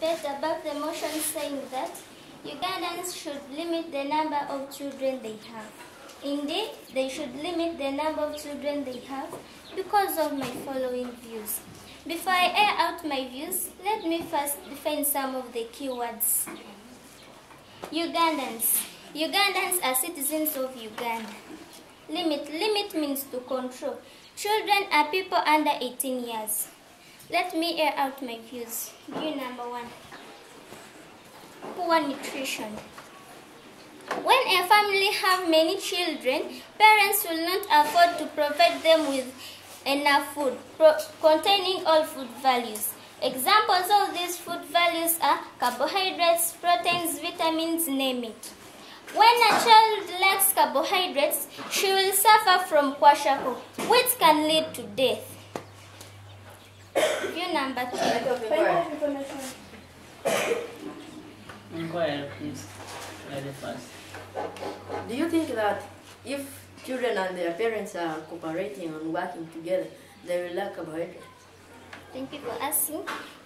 participate about the motion saying that Ugandans should limit the number of children they have. Indeed, they should limit the number of children they have because of my following views. Before I air out my views, let me first define some of the key words. Ugandans. Ugandans are citizens of Uganda. Limit. Limit means to control. Children are people under 18 years. Let me air out my views. View number 1. Poor nutrition. When a family have many children, parents will not afford to provide them with enough food containing all food values. Examples of these food values are carbohydrates, proteins, vitamins, name it. When a child lacks carbohydrates, she will suffer from kwashiorkor, which can lead to death. View number 2. Inquire, please. Very fast. Do you think that if children and their parents are cooperating and working together, they will lack carbohydrates? Thank you for asking.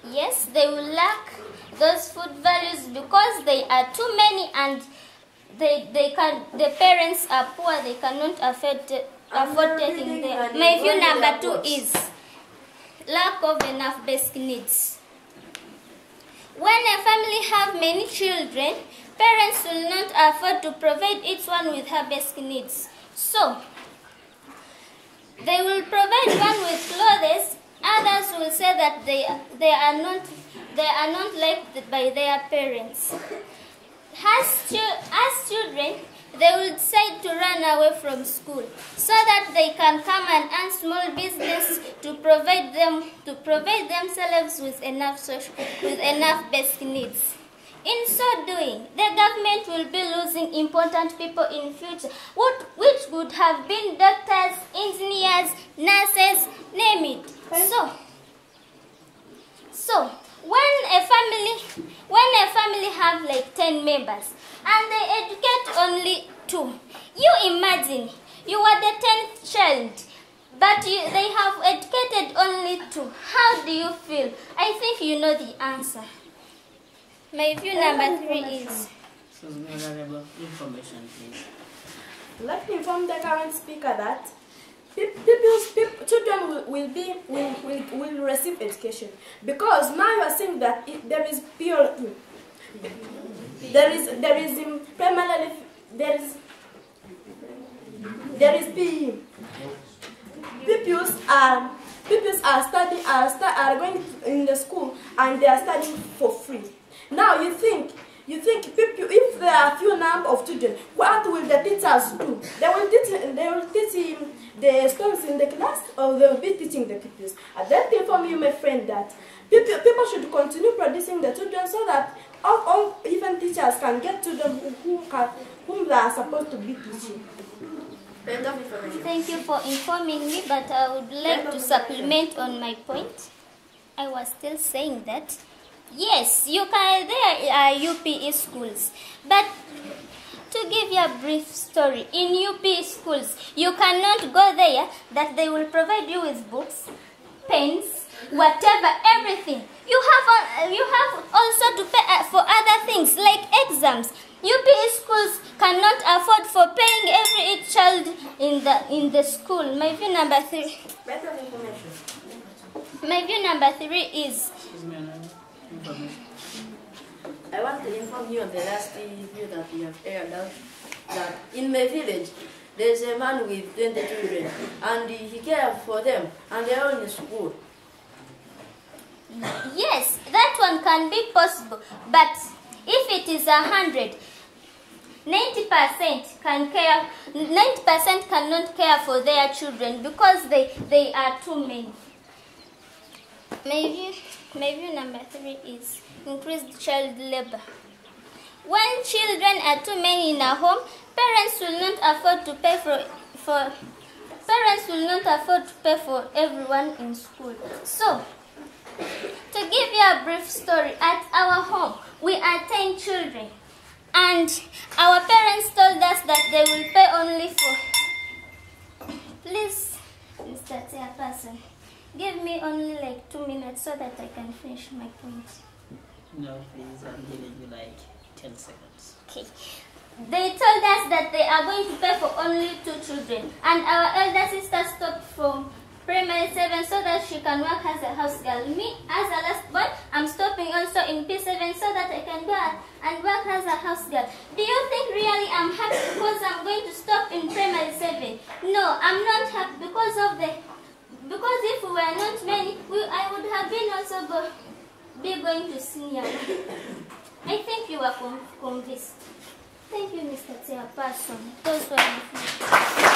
Yes, they will lack those food values because they are too many and the parents are poor, they cannot afford taking them. My view number 2 is lack of enough basic needs. When a family have many children, parents will not afford to provide each one with her basic needs. So, they will provide one with clothes. Others will say that they are not liked by their parents. As children, they will decide to run away from school so that they can come and earn small business to provide themselves with enough basic needs. In so doing, the government will be losing important people in future, which would have been doctors, engineers, nurses, name it. So when a family have like 10 members and they educate only 2, you imagine you are the 10th child, but they have educated only 2. How do you feel? I think you know the answer. My view number 3 is. So, information, please. Let me inform the current speaker that children will receive education, because now you are saying that there is PE. There is PE. Pupils are going in the school and they are studying for free. Now you think if there are few number of children, what will the teachers do? They will teach the students in the class, or they will be teaching the pupils. And let me inform you, my friend, that people should continue producing the children so that even teachers can get children whom they are supposed to be teaching. Thank you for informing me, but I would like to supplement on my point. I was still saying that yes, there are UPE schools, but to give you a brief story, in UPE schools, you cannot go there that they will provide you with books, pens, whatever, everything. You have also to pay for other things like exams. UPE schools cannot afford for paying each child in the school. My view number 3. Better information. My view number 3 is. I want to inform you of the last view that we have aired out, that in my village there is a man with 20 children and he cares for them and they are all in school. Yes, that one can be possible, but if it is 100, 90% can care. 90% cannot care for their children because they are too many. My view number 3 is increased child labor. When children are too many in a home, parents will not afford to pay for everyone in school. So, to give you a brief story, at our home we are 10 children, and our parents told us that they will pay only for. Please, Mr. Chairperson, give me only like 2 minutes so that I can finish my point. No, please, I'm giving you like 10 seconds. Okay. They told us that they are going to pay for only 2 children, and our elder sister stopped from primary 7 so that she can work as a house girl. Me, as a last born, I'm stopping also in P7 so that I can go and work as a house girl. Do you think really I'm happy because I'm going to stop in primary 7? No, I'm not happy because if we were not many, I would have been also going to senior. I think you are convinced. Thank you, Mr. Chairperson. Those were my